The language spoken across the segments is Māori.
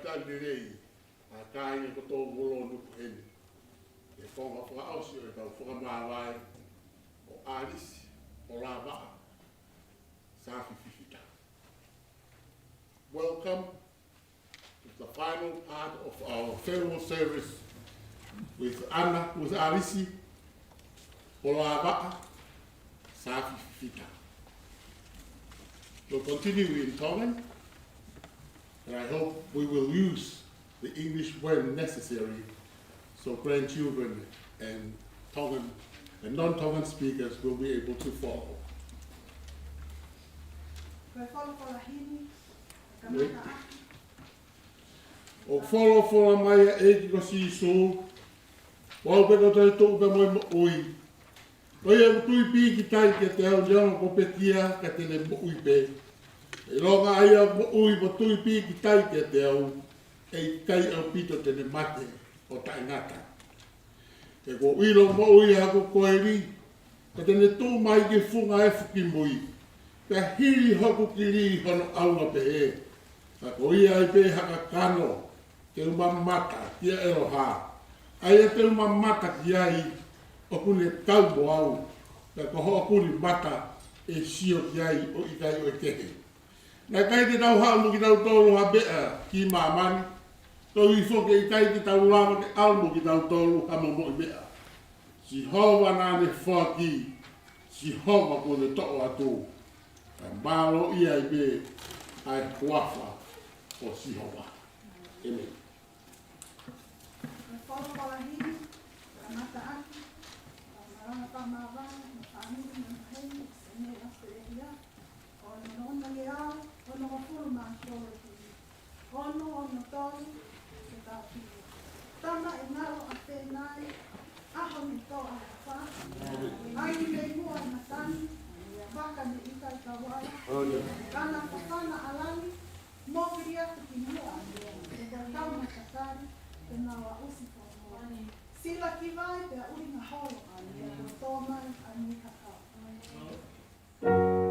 Tandirei, a kāinga ko tō ngolo nuku heni. E whonga whakaausi o e tau whakamāwai o ārisi, o rā maa, sāwhi whiwhita. Welcome to the final part of our farewell service with Anna, with Arisi, o rā maa, sāwhi whiwhita. We'll continue in Tongan, and I hope we will use the English when necessary, so grandchildren and Tongan and non-Tongan speakers will be able to follow. O follow for my age go see so, while we go to the mo oi. Oia tui pi ki tai ke te au jano ko petia ka te le mo ui pe. E ronga aia mo ui mo tui pi ki tai ke te au e kai au pito te ne mate o tai ngata. Te ko uiro mo ui hako koe ri, ka te ne tō mai ke funga e fuki mui. Ka hiri hako ki ri hono aunga pe e. Ka ko ia i pe haka kano, te umamata, tia eroha. Aia te umamata ki ai, o kune tau mo au, ka ko hoa kuni mata e sio ki ai o i kai o e kehe. Nā kai te tau haumu ki tau tōru ha bea ki mamani, tō i whoke i kai te tau lama ke almu ki tau tōru ha mo i bea. Si hoa nā ne whaki, si hoa kone tō atu, ka mālo ia i be ai kuafa o si hoa. Amen. Tama e ngaro a whenai, aho me tō a wha, ai me mua i matani, waka me ika i kawai, kana whakana alani, mokiri atu ki mua, e ka tau na katari, te nawa usi whanua. Sila ki vai, te a uri na holo, e tō mai a ni kakao. Amen.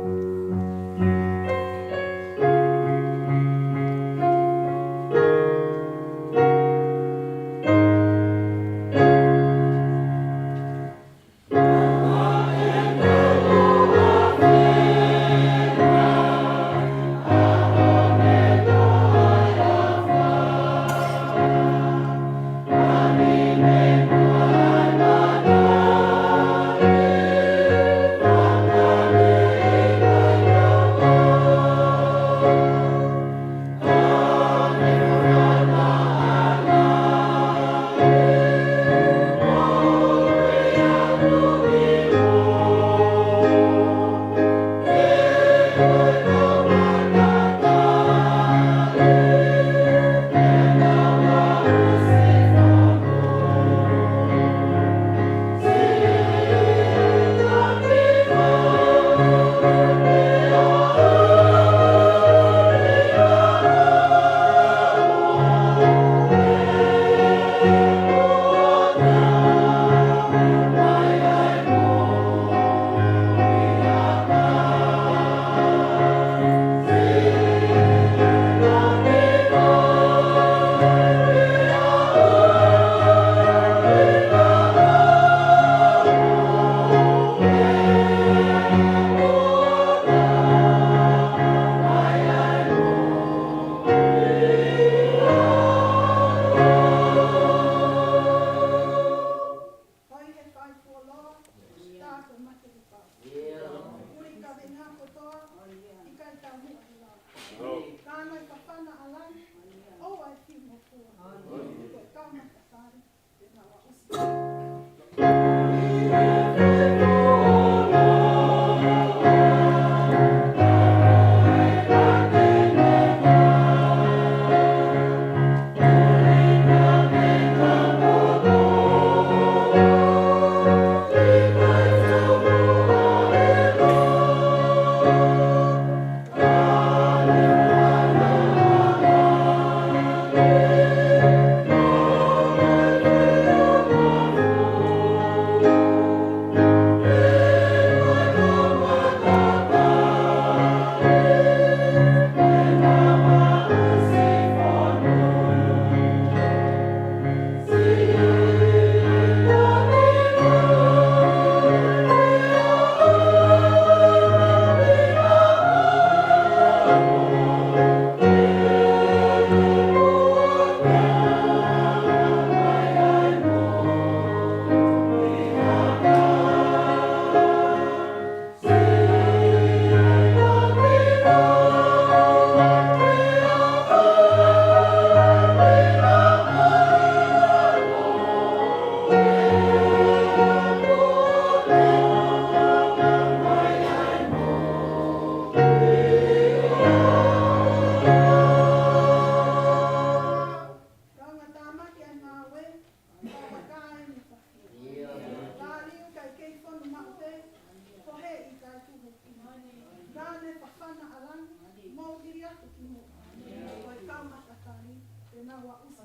wa usa.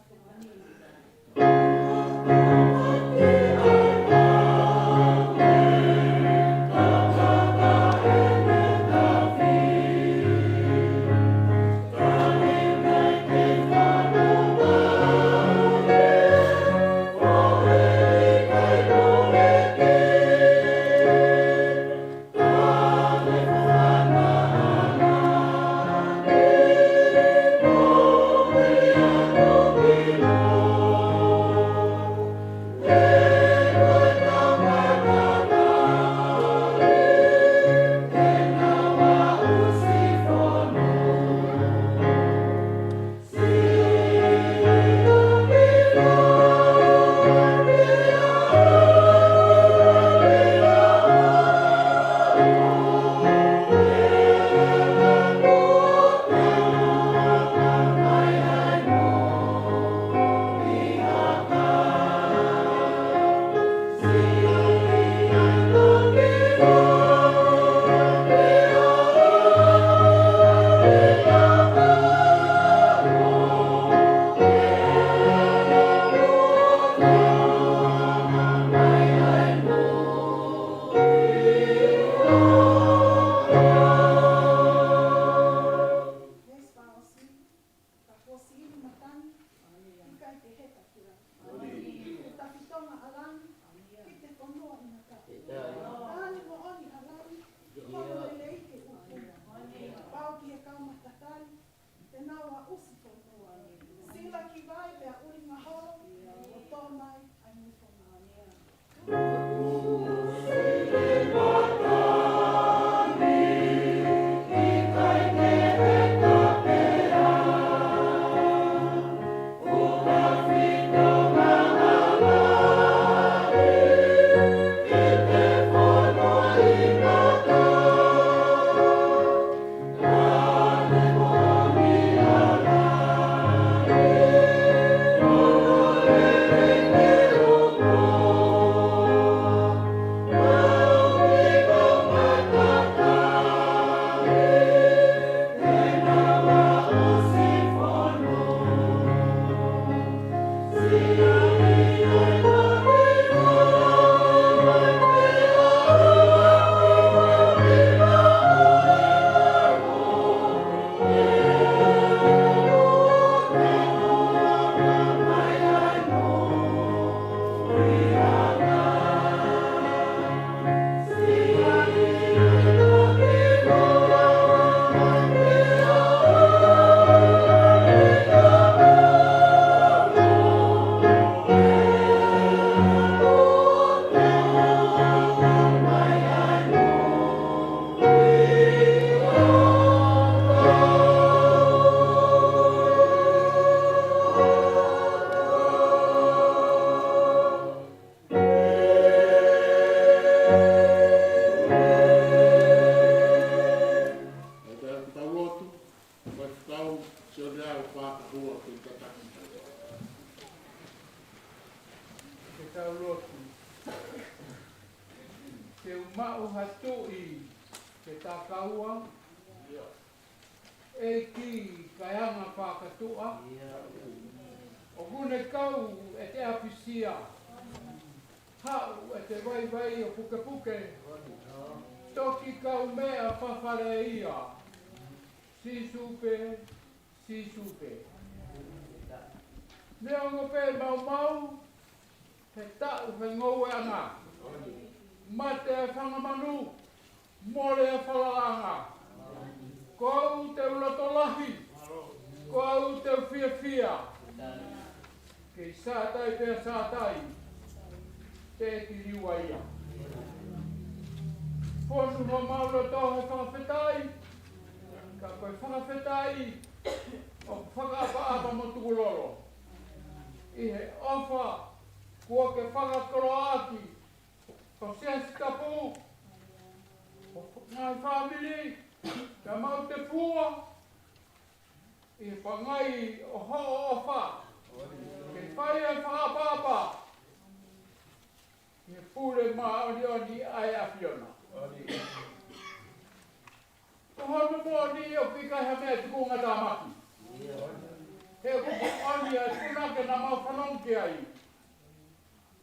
He ia kuna ke na mau whanong ki ai.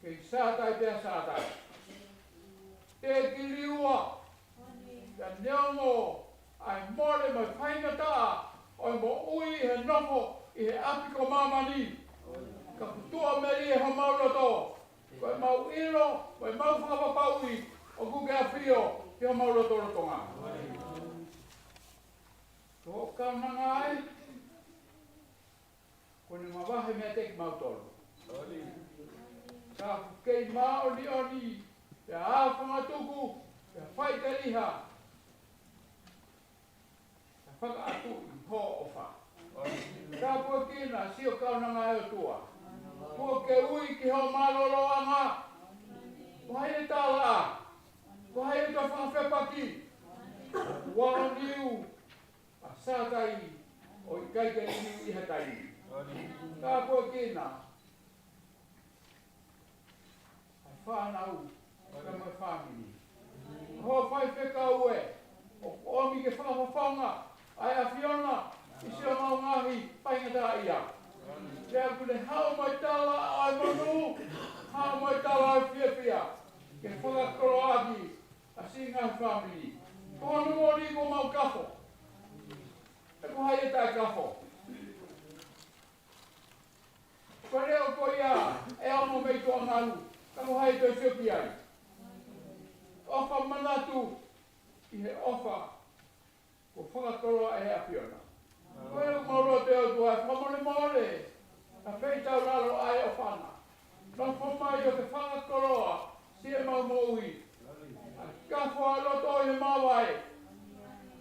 Kei sātai pia sātai. Te kiriua. Ka neongo ai more mai whaingata oi mo ui he nofo i he apiko mamani. Ka putua meri e ho mauroto. Koe mau ilo, koe mau whakapaui o kuke a whio ki ho mauroto rotonga. Ko kaunanga ai. Kone mawahe mea teki mautoro. Ka kei maoni oni, te āwhanga tuku, te whai te riha. Te whaka atu i ho o wha. Ka pua kina, sio kaunanga e o tua. Pua ke ui ki ho maloloanga. Ko hai e tāla. Ko hai e ta whawhepaki. Wao niu, a sātai, o i kai ke niu i hatai. Ka pua kina. Ai whanau, ka mai whamini. Ho whai wheka ue, o omi ke whawhawhanga, ai a whiona, i sio mau ngahi, paingata ia. Rea kune hao mai tala ai manu, hao mai tala ai whiawhia, ke whakakoro aki, a singa whamini. Ko hanu mori ko mau kafo. E ko hai e tai kafo. Ko reo ko ia, e amo mei ko angaru, ka ko hai toi whiawhi ai. Ofa manatu, i he ofa, ko whakakoro e a whiona. Ko e mauro te o tua, whamone more, ka wheitau raro ai o whana. Nō whamai o te whakakoroa, si e mau moui. Ka wha roto i he mawai.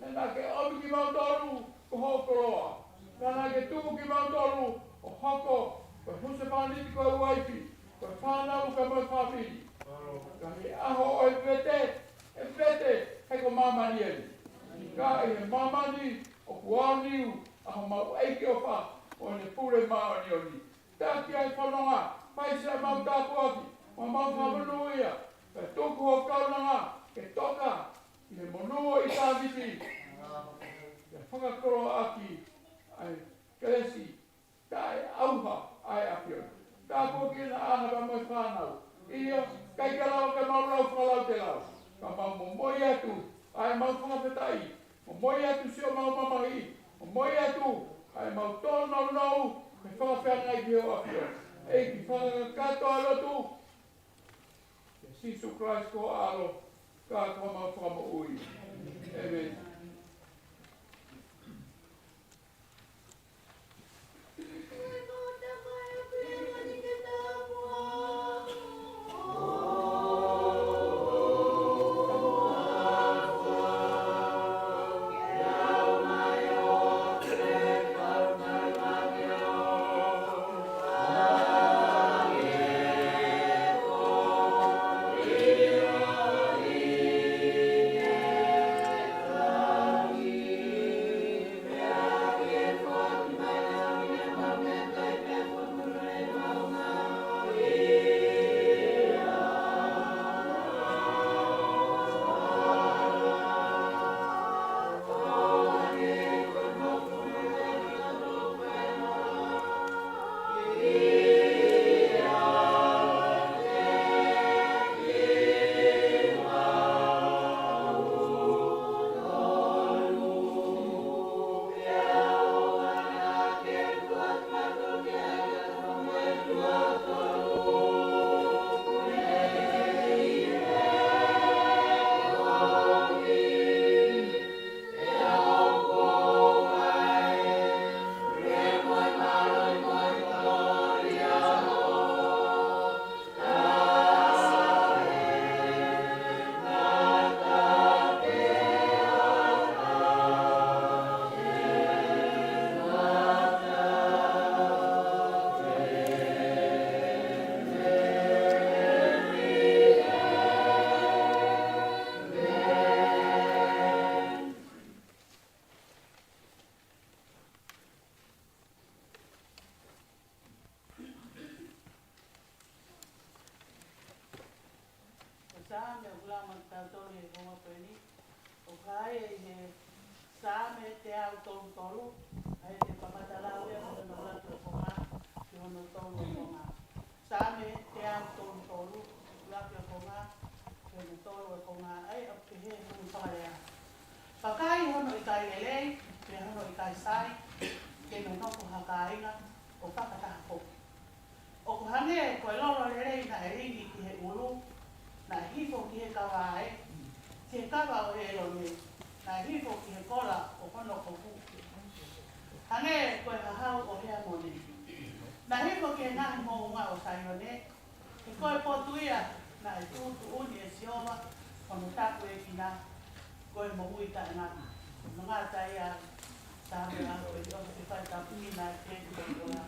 E nā ke omi ki mau toru, ko hokoroa. Nā ke tuku ki mau toru, o hoko, ko huse whaniti ko uaipi, ko whanau ka mai whawhiri. Ka he aho o e wete, he ko mamani eri. Ka e he mamani o kuaniu, aho mau eike o wha, o ne pure maani oni. Taki ai whanonga, paisa mau tāpu aki, o mau whamanu ia, ka tuku o kaunanga, ke toka, i he monua i tāwiti. Ke whakakoro aki, ai kresi, tae auha, ai apion. Tāpu kina ahara mai whanau. Ia, kai ka lau ke mau lau whalau te lau. Ka mau mo moi atu, ai mau whakawhetai. Mo moi atu sio mau mamahi. Mo moi atu, ai mau tōnau nau, ke whakawhengai ki o apion. Ei ki whakakato alotu. Ke Sisu Christ ko alo, ka kua mau whamo ui. Amen. Same o glama tautoni e konga peni. O kai e he same te au tolu tolu. Ai te pamatalau e mo no ratu o konga. kai lelei, pe hano i kai sai, ke no noko hakainga o whakataha hoki. O ko hane koe lolo lelei na e ringi ki he ulu, na hifo ki he kawae, ki he kawa o he elo nei, na hifo ki he kola o kono koku. Hane koe hahau o hea mone. Na hifo ki he ngahi mo unga o saione, ke koe potuia na e tūtu uni e siowa, ono taku e kina, koe mo hui ta e ngana. No ngā tai a tāme ako e o te whai tapu i nā e te kola.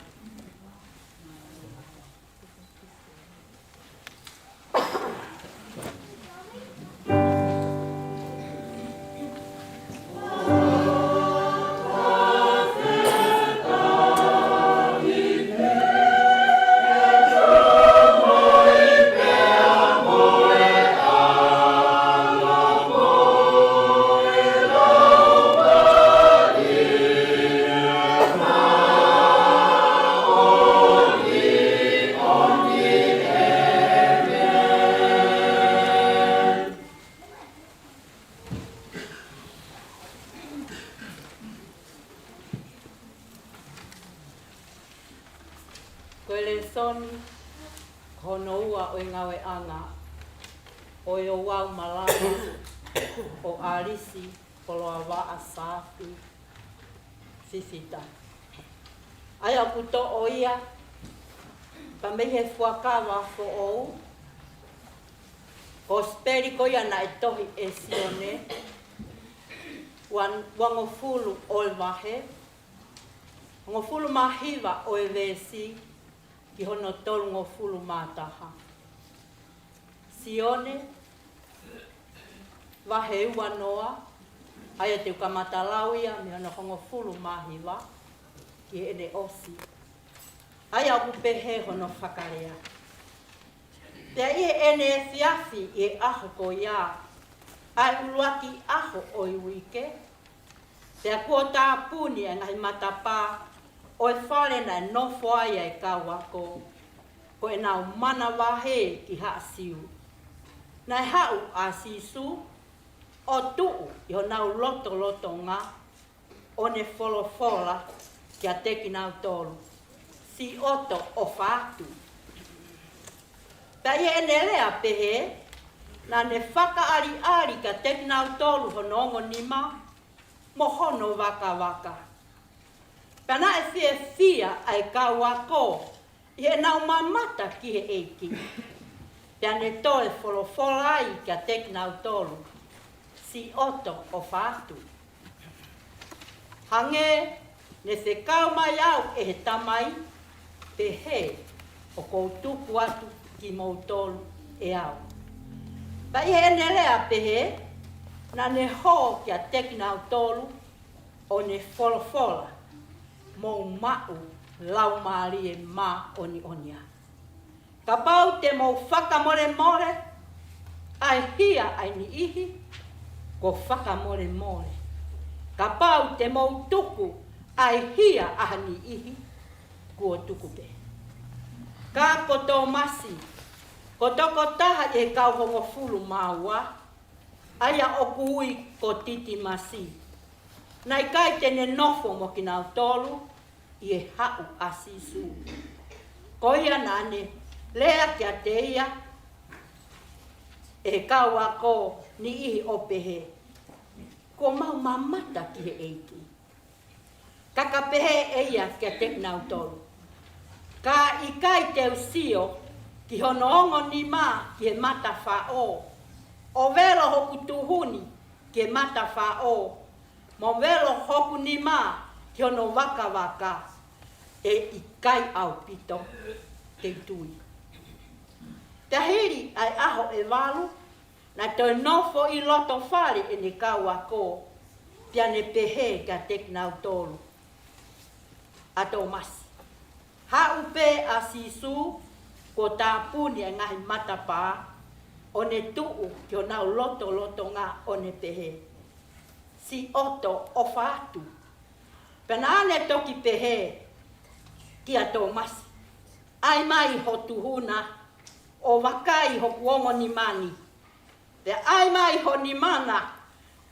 Koe le soni, hono ua o ngawe anga, o i o wau malama, o arisi, poloa waa safi, sisita. Ai au kuto o ia, pa mehe fuakawa fo ou, ko speri ko ia na e tohi e sione, wango fulu o e wahe, wango fulu mahiwa o e vesi, ki hono tolu ngō fulu mātaha. Sione, wahe ua noa, aia te ukamatalaua me hono hongo fulu mahiwa, ki ene osi. Aia upehe hono whakarea. Pea ie ene e fiafi e aho ko ia, ai uluaki aho o i wike. Pea kua tā puni e ngahi matapā, o e whare na e nofo ai e kawako, ko e nau mana wahe ki haa siu. Na e hau a sisu, o tuu i ho nau loto ngā, o ne wholofola ki a teki nau tolu. Si oto o whātu. Pea ie ene lea pehe, na ne whakaari ari ka teki nau tolu ho nongo nima, mo hono waka. Pena e fia ai kawako, i e nau mamata ki he eiki. Pea ne toe wholofola ai kia teki nau tolu, si oto o whātu. Hange, ne se kau mai au e he tamai, pe he o kou tuku atu ki mou tolu e au. Pa i he ene lea pe he, na ne ho kia teki nau tolu, o ne wholofola. Mou mau lau maari e mā onia. Ka pau te mou whakamore, ai hia ai ni ihi, ko whakamore. Ka pau te mou tuku, ai hia aha ni ihi, ko tuku pe. Ka koto masi, ko toko taha e kau hongo fulu maua, aia o kui ko titi masi. Nai kai tene nofo mo ki nau tolu, i e hau a sisu. Ko ia nane, lea kia te ia, e kau ako ni ihi o pehe. Ko mau mamata ki he eiki. Kaka pehe e ia kia te nau tolu. Ka i kai te usio, ki hono ongo ni mā ki he mata wha o. O velo hoku tuhuni ki he mata wha o. Mo velo hoku ni mā, ki hono waka, e i kai au pito, te tui. Te hiri ai aho e walu, na toi nofo i loto whare e ne kaua ko, pia ne pehe ka tek nau tolu. A tō masi. Ha upe a sisu, ko tā puni e ngahi matapā, o ne tuu ki o nau loto ngā o ne pehe. Si oto o whātu. Pena ane toki pehe ki a tō masi. Ai mai ho tuhuna o wakai ho kuongo ni mani. Te ai mai ho ni mana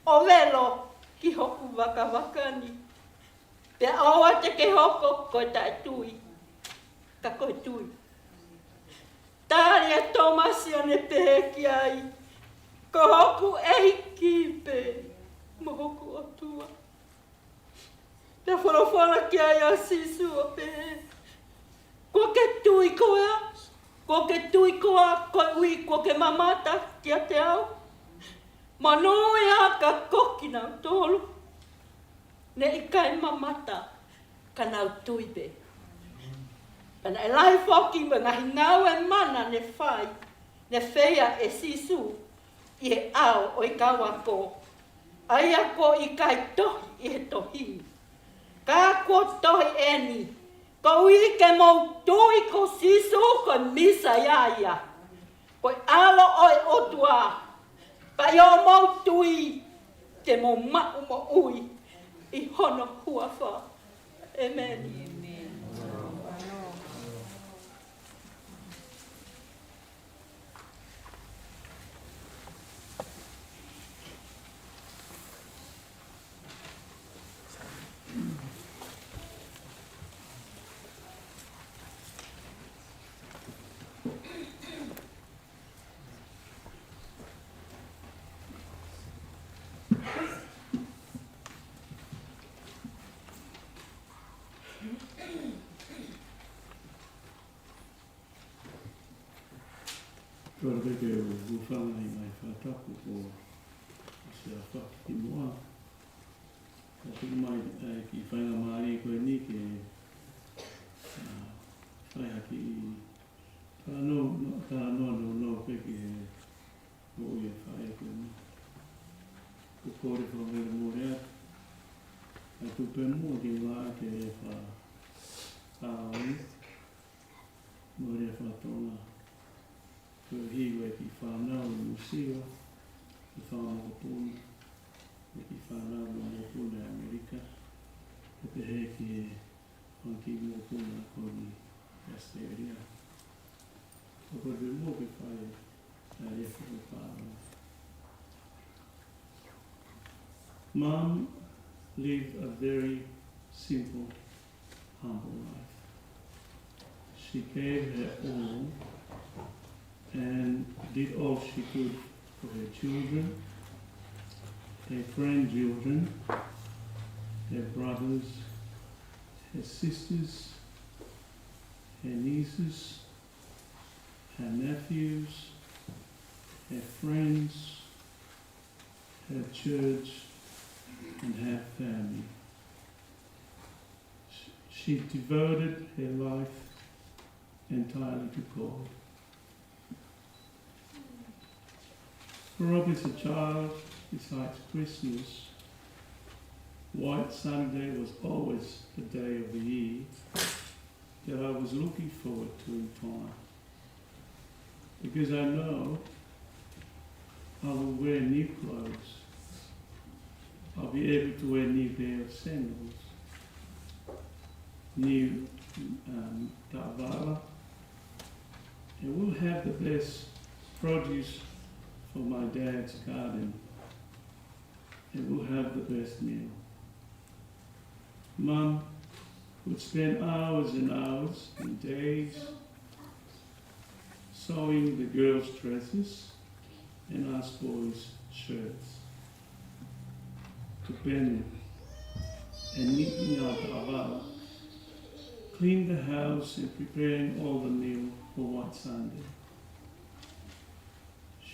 o velo ki hoku waka wakani. Pe aua te ke hoko koe tae tui. Ka koe tui. Tāria Tomasi ane pehe ki ai. Ko hoku eiki pe. Mo hoku o tua. Te whanawhana ki ai a sisu o pehe. Ko ke tui koea. Ko ke tui koa koe ui ko ke mamata ki a te au. Manoi a ka koki nau tolu. Ne i kai mamata ka nau tui pe. Pana e lai whoki ma ngahi ngau e mana ne whai. Ne whea e sisu i e au o i kawa ko. Aia ko i kai tohi i he tohi. Ka ko tohi eni. Ko ui ke mau tui ko sisu ko misa iaia. Ko alo oi otua. Pa yo mau tui te mo mau mo ui. I hono huafa. Amen. Tua reke o whanga i mai whataku o se a whaki moa. Ka tuku mai ki whainga maari koe ni ke whai haki i tāna no peke o ia whai koe ni. Ko kore whawere morea. Ka tupe mua ki wā ke wha tāoi. Morea whatonga. Ko hiwe ki whanau i Museo, ki whanau Puna, ki whanau i Puna Amerika, ko te he ki e whanki mō Puna ko ni Australia. Ko koe te mō ke whae a refa ko whanau. Mum lived a very simple, humble life. She gave her all and did all she could for her children, her grandchildren, her brothers, her sisters, her nieces, her nephews, her friends, her church, and her family. She devoted her life entirely to God. For up as a child, besides Christmas, White Sunday was always the day of the year that I was looking forward to in time. Because I know I will wear new clothes. I'll be able to wear a new pair of sandals, new tavala, and we'll have the best produce for my dad's garden, and we'll have the best meal. Mum would spend hours and hours and days sewing the girls' dresses and us boys' shirts, to bend and knitting our tavala, clean the house and preparing all the meal for White Sunday.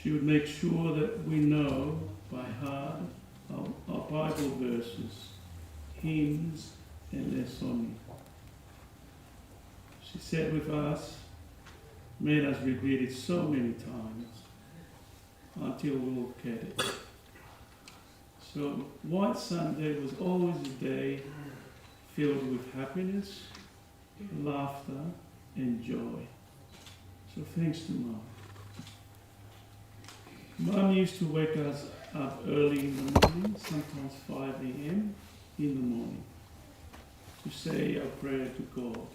She would make sure that we know by heart our Bible verses, hymns, and lessons. She sat with us, made us repeat it so many times until we all get it. So White Sunday was always a day filled with happiness, laughter, and joy. So thanks to Mum. Mum used to wake us up early in the morning, sometimes 5 a.m. in the morning, to say our prayer to God.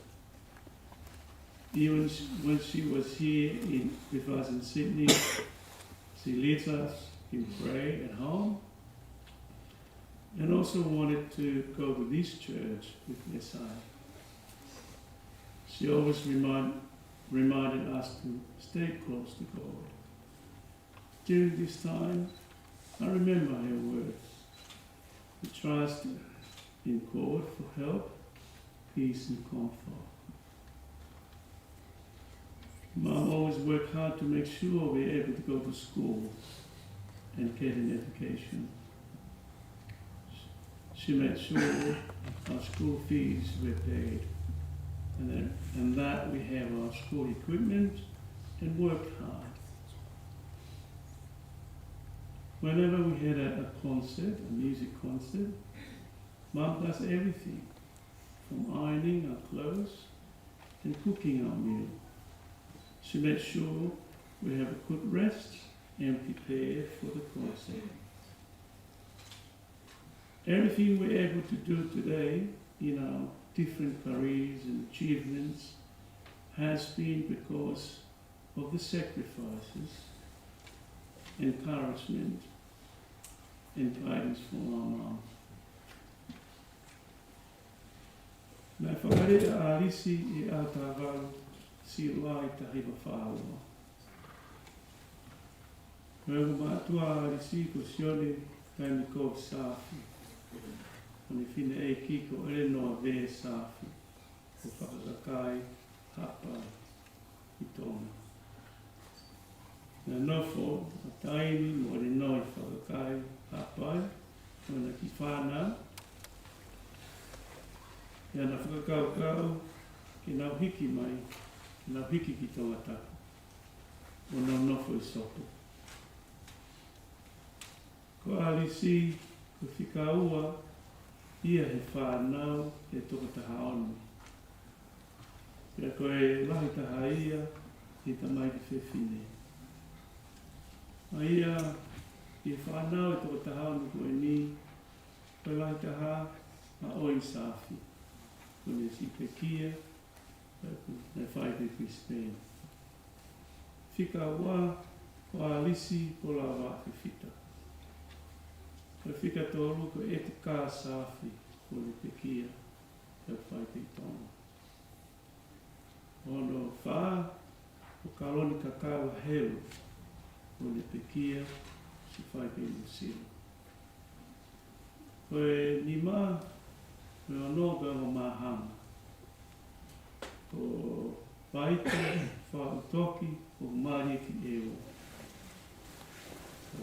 Even when she was here with us in Sydney, she leads us in prayer at home. and also wanted to go to this church with SI. She always reminded us to stay close to God. During this time, I remember her words. To trust in God for help, peace and comfort. Mum always worked hard to make sure we're able to go to school and get an education. She made sure our school fees were paid and that we have our school equipment and worked hard. Whenever we had a concert, a music concert, Mum does everything, from ironing our clothes and cooking our meal. She made sure we have a good rest and prepare for the concert. Everything we're able to do today in our different careers and achievements has been because of the sacrifices, encouragement, and guidance from our mum. Nā whakare a risi e a tāwaru si lai ta hiwa whāua. Koe o mātua a risi ko sione taimi ko sāwhi. Kone whine e ki ko ere noa vē sāwhi. Ko whakakakai hapa i tōna. Nā nofo a taimi mo ere noi whakakai hapai. Kona ki whānau. Ia na whakakau ke nau hiki mai, ke nau hiki ki tonga taku, o nau nofo I sopo. Ko alisi, ko whikaua, ia he whānau e toka taha onu. Pea koe lahi taha ia, i tamai ki whewhine. A ia, i whānau e toka taha onu koe ni, koe lahi taha, ma oi sāwhi. Kone si pekia, ne whai te Krispēn. Whika wā, ko alisi po la wā ki whita. Ko whika tōru ko e te kā sāwhi, kone pekia, te whai te tonga. Ono whā, ko kaloni kakao helu, kone pekia, si whai te musiro. Ko e ni mā, me ono ka o mahama. Ko paita, whautoki, o maria ki ewa.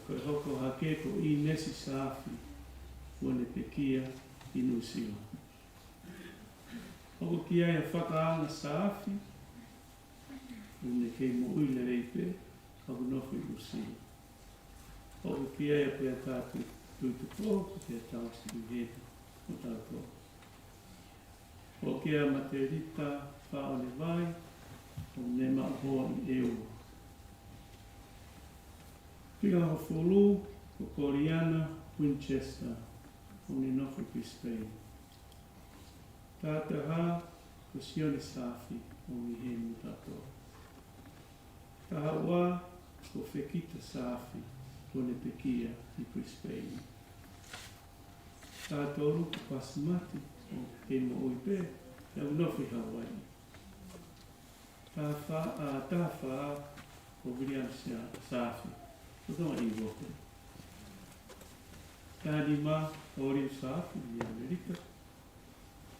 Ko hoko hake ko I nesi sāwhi, kone pekia I nusio. Hoko ki ai a whakaanga sāwhi, kone kei mo uile reipe, hoko nofu I nusio. Hoko ki ai a pia tātu tūtuko, pia tāusi uhetu, o tātou. O kia materita whaone vai, o nema hoa I eua. Pika ho whulu, o Koriana, Winchester, o ne nofo Krispēn. Tāte hā, ko sione sāwhi, o mi he mutato. Taha wā, ko whekita sāwhi, o ne pekia I Krispēn. Tātoru, ko pasimati, o ke mo oipe, e unofi Hawaii. Tā wha o William Sāwhi, o tonga I woke. Tā ni mā o William Sāwhi I Amerika,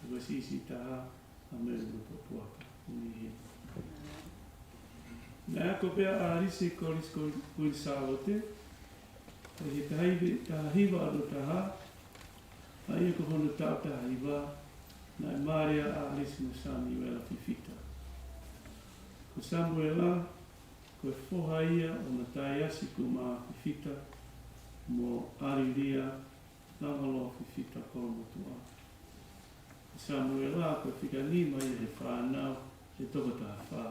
o sisi tā a mea no puaka, o ni he. Nā ko pia a risi koris kui sāwote, o he tā hiwa anu taha, ai ko hono tauta hiwa, na Maria Alice no Samuela Fifita. Ko Samuela, ko whoha ia o na tai asi ko mā Fifita, mo Ariria, langalo Fifita koromotua. Ko Samuela, ko whika lima ia he whānau, he toko taha whā.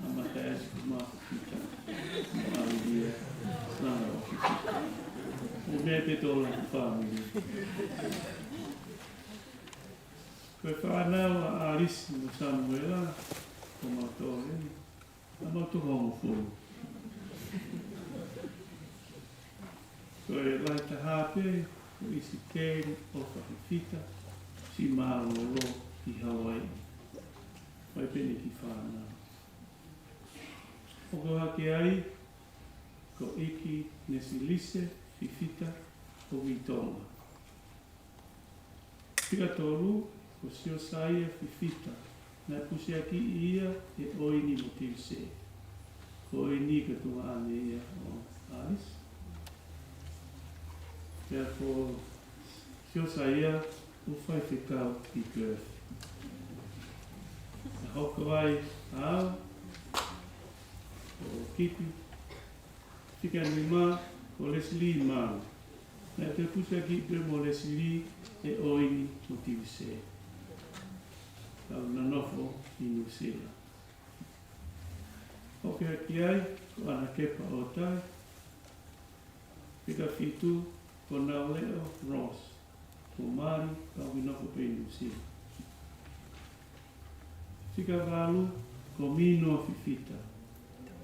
A ma tai asi ko mā Fifita, mo Ariria, langalo Fifita. O mea te tōla ki whāmiri. Koe whānau a Arisi no Samuela, ko mautore, a mautoha o whuru. Koe lai te hāpe, ko isi kēri o whakifita, si mālolo ki Hawaii. Wai pene ki whānau. Oko hake ai, ko iki nesi lise, fifita, o Witonga. Pika tolu, ko sio saia fifita, na kusia ki ia e oini mo tivse. Ko oini ka tunga ane ia o Alice. Therefore, sio saia, o whai whikau i Perth. Na hoka wai au, o kipi, tika ni mā, ko Leslie Mau. Na te pusa ki pe mo Leslie e oini mo tivse. Tau na nofo i New Zealand. Hoke haki ai, ko ana kepa o tai. Pika fitu, ko Nauleo Ross. Ko Māori, ka winoko pe New Zealand. Tika walu, ko Minoa Fifita.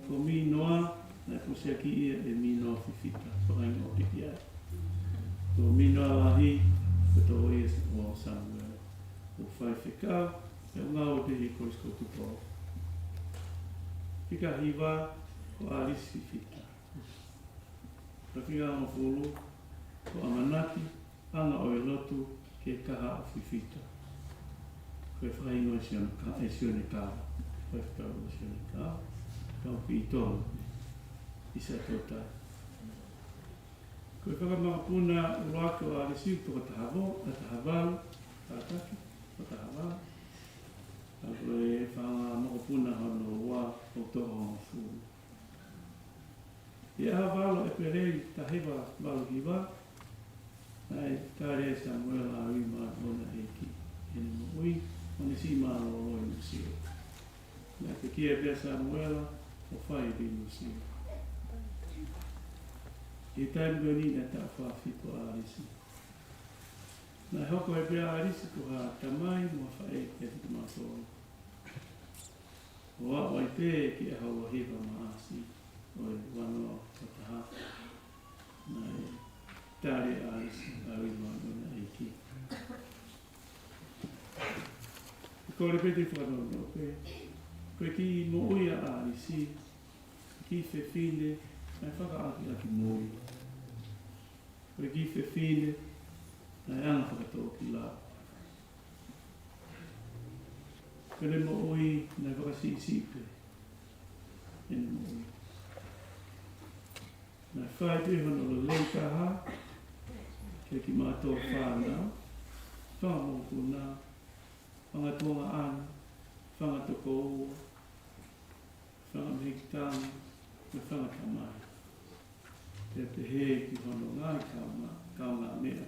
Ko Minoa, na kusea ki ia e Minoa Fifita. Whakainga o piki ai. Ko Minoa wahi, ko tō ies o Samuel. Ko whai whikau, e ngā o te he koris ko tupau. Pika hiwa, ko Alice Fifita. Ka o fulu, ko Amanaki, anga o e lotu, ke kaha o Fifita. Ko e whaingo e sione kawa. Ko e whikau o sione kawa. Kau ki i tōna, isa tōtai. Ko e whakamapuna uroaka o Alice, ko tahavo, tahavalu, tātaki, ko tahavalu. Ako e whanga mokopuna hono wā o toho o fūru. I aha walo e perei tahewa walo hiwa, nai tāre Samuel a wima ona eki. Ene mo ui, one si mālo o loi musio. Nai te kia pia Samuela o whai ri musio. I taim goni na ta whawhiko a Arisi. Nai hoko e pia Arisi ko ha tamai mo whae e te mātou. O a wai te ki e hawa hiwa maasi o e wanoa o taha. Nai tāre Arisi a wima ona eiki. Ko repete whanono pe. Koe ki mo uia Arisi, ki whewhine, nai whakaaki aki moi. Koe ki whewhine, nai anga whakatō ki la. Kone mo ui, nai whakasisipe. Ene mo ui. Nai whai te hono lo leikaha, ke ki mātou whānau, whāmoku nā, whangatonga ana, whangatoko ua, whangamhekitanga, me whangatamai. Te he ki hono ngai kaunga mea,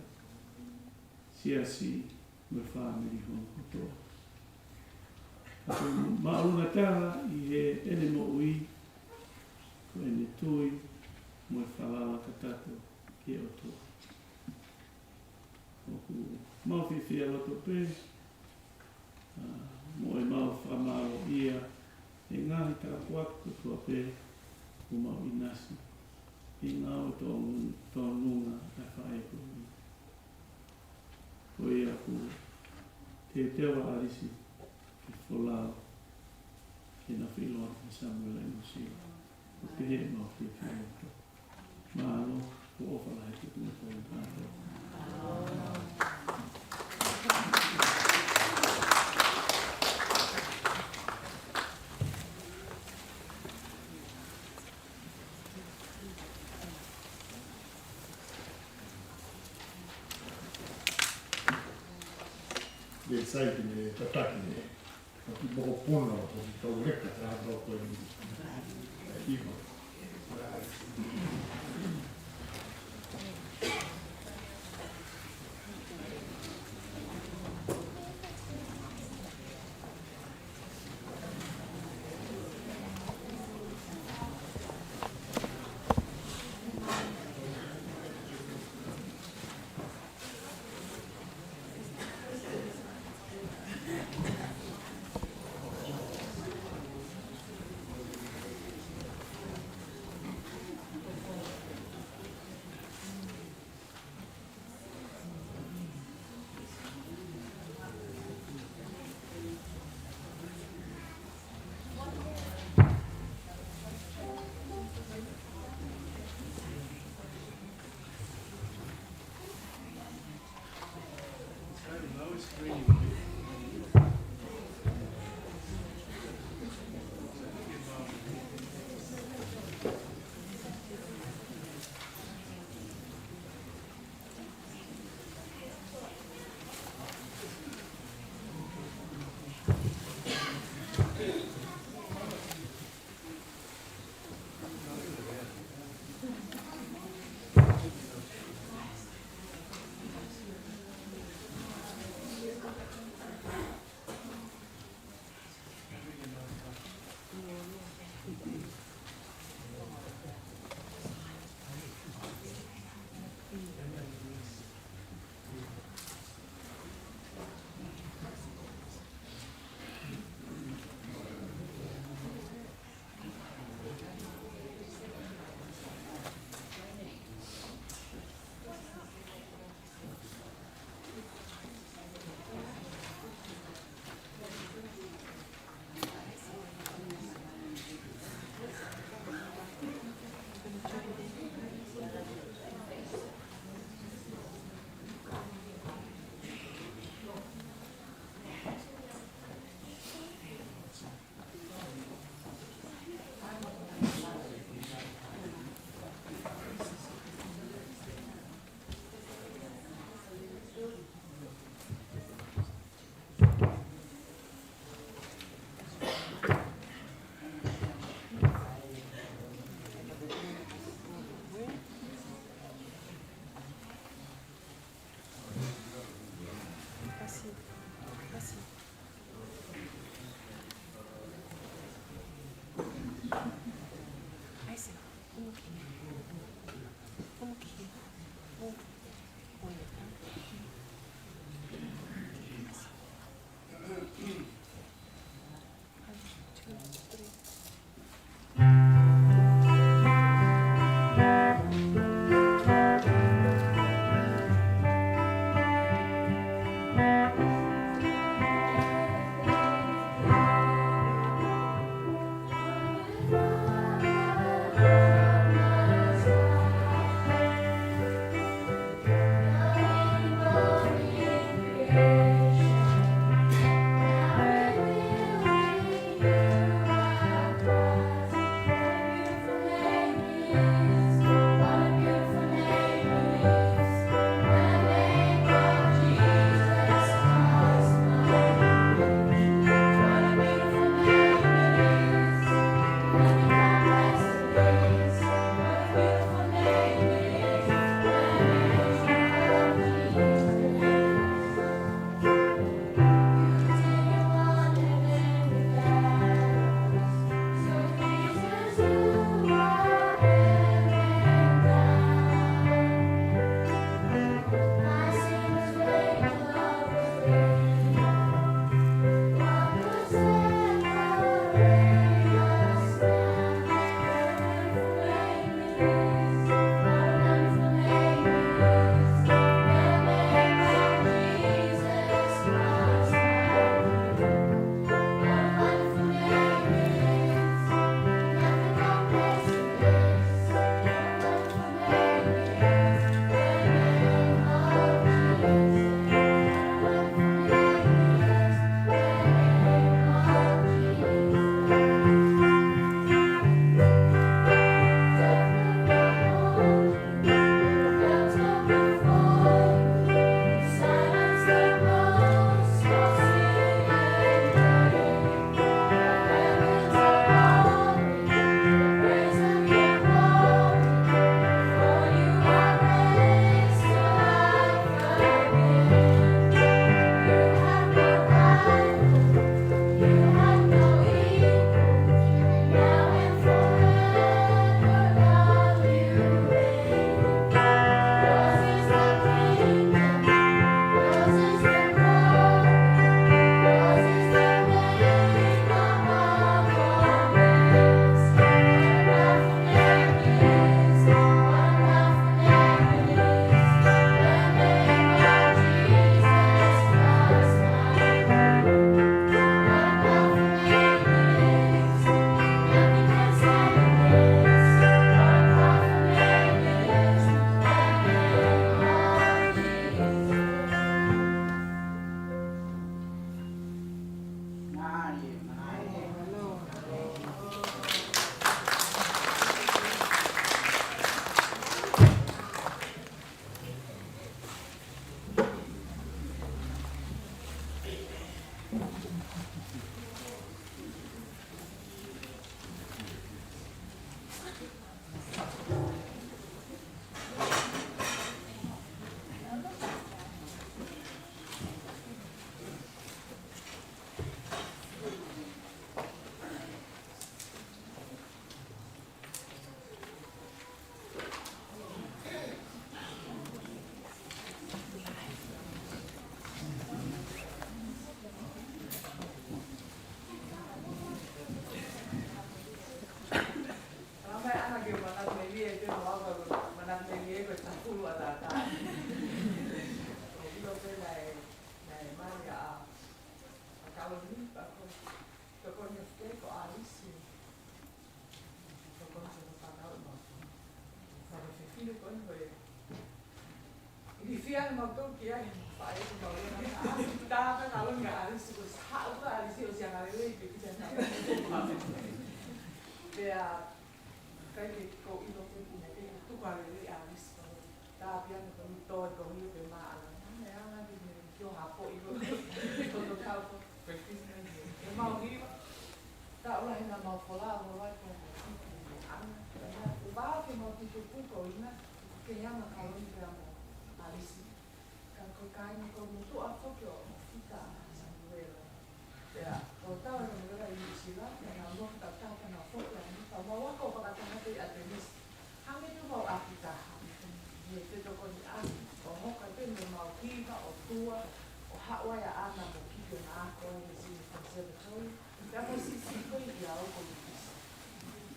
siasi me whamiri hono kotoa. Ako maunga taha i he ene mo ui, ko ene tui, mo e whalawa katato ki o toa. Oku mawhiwhia loto pe, mo e mau whamaro ia, e ngahi tā kuaku tua pe, ku mau inasi. I ngau tō nunga a whae koi. Ko ia ku te tewa Arisi ki wholao ki na whiloa ki Samuel e Musio. Ko te he mau ki whiloa. Mālo, ko ofala he te kuna koi kātou. Le sai che ne tataki ne. Ma ti poco punno, ti trovo retta tra l'altro in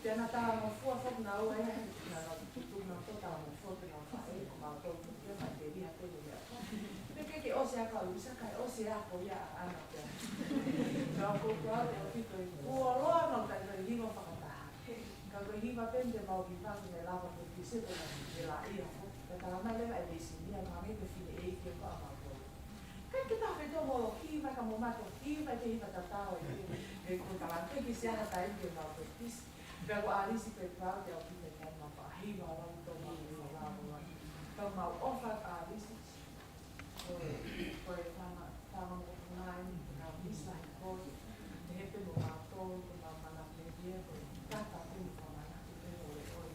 Tēnā tā mō fua whoku nā ua ea, nā tutu nā tō tā mō fua te nā whae, ko mā tō kia mai te riha te rea. Me keke ose a kau isa kai ose a ko ia ana pia. Nā ko kua te o pito i kua loa mau kai kai hiwa whakataha. Ka kai hiwa pente mau ki pangu me lawa ko ki sepe na ki la ia ho. Ka tā mai lewa e leisi nia ngā me te whine e ki a kua mau tō. Kai ki tā whetō mō ki mai ka mō mato, ki mai te hiwa tatao e ko tālante ki se aha tai ki a mau tō tisi. Pea ko ārisi pe prau te au ki te kai mau pahiwa rau tō mau i o rāua. Kau mau ofa ārisi. Koe whama mo nai, ngā misa i koi, te hepe mo mātou, ko ngā mana pēdia, koe tata pēni whamana, te pēro e oi.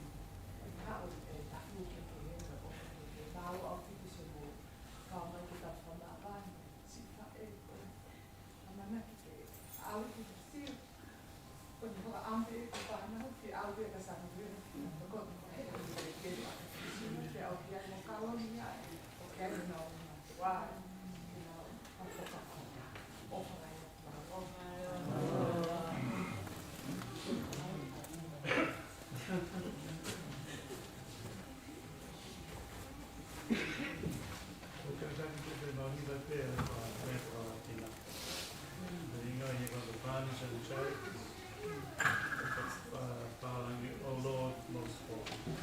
Kao e taku ke ke hera, ofa ke ke tāo au whiti se mo, kao mai ki ta whama wāni, si wha e koe. Amana ki te au ki te sio. Koe ni hoka ampe e ko whana, ki au ki e ka sana wera. Koe ni he o ki te kere, ki au ki ai mo kaloni ai, o ki ai no. Wow. Oh Lord, most holy.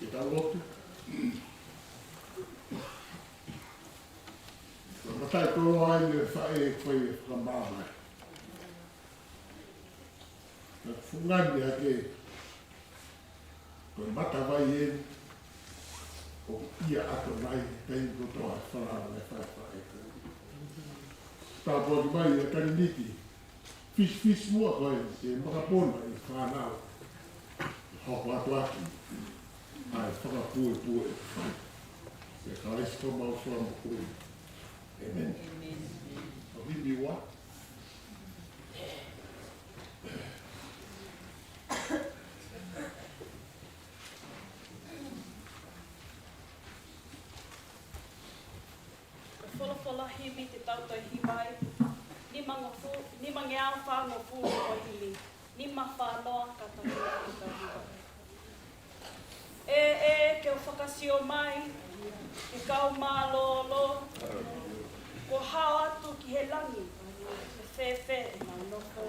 e ka lotu. Matai tō ai me whae e koe e whakamāmai. Ka whungani ake koe mata vai e o ia ato nai kei kotoa whanau e whae. Tā pōti mai e kariniti. Fish mua koe e makapona i whanau. Hoko atu aki. Ai whakapue. E ka esko mau whanau koe. Amen. O hibi wa. Wholofola himi te tautai himai, ni mangeau whango pū o hili, ni mawhanoa katakia o ka himai. E, ke o whakasio mai, ke kau mālolo, ko hao atu ki he langi, ke whewhe e nā noko.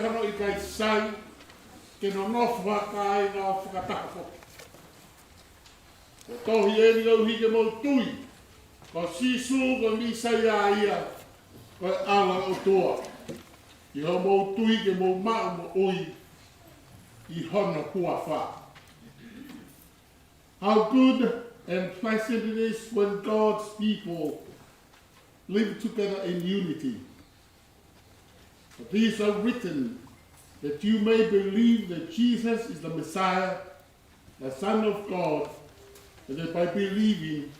hano I kai sai, ke no nofu haka I ngā whakatako. Ko tohi e ni au hike mau tui, ko sisu ko misai a ia, ko ala o toa. I ho mau tui ke mau maa mo oi, I hona kua wha. How good and pleasant it is when God's people live together in unity. But these are written that you may believe that Jesus is the Messiah, the Son of God, and that by believing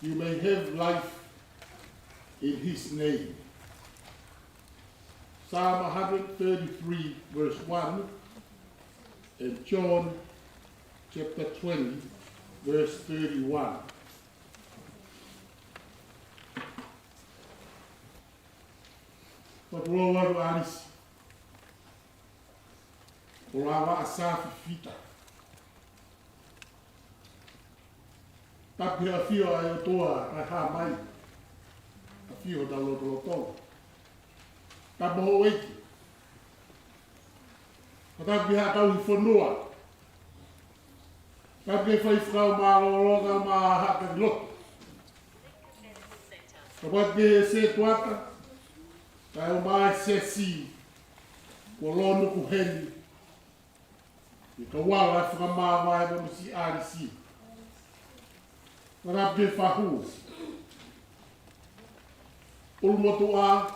you may have life in his name. Psalm 133 verse 1 and John chapter 20 verse 31. But Lord Aris, Olawa Asafi Fita. Tapi a fio ai o toa ai ha mai. A fio da lo. Tapo ho eiki. Tapi ha tau I whanua. Tapi e whai whakau mā roga mā haka loto. Tapi e se tuata. Kai o mai se si. Ko lono ku heni. I ka wala I whakamā mai ma misi ari si. Rapi whahu. Ulmotu a,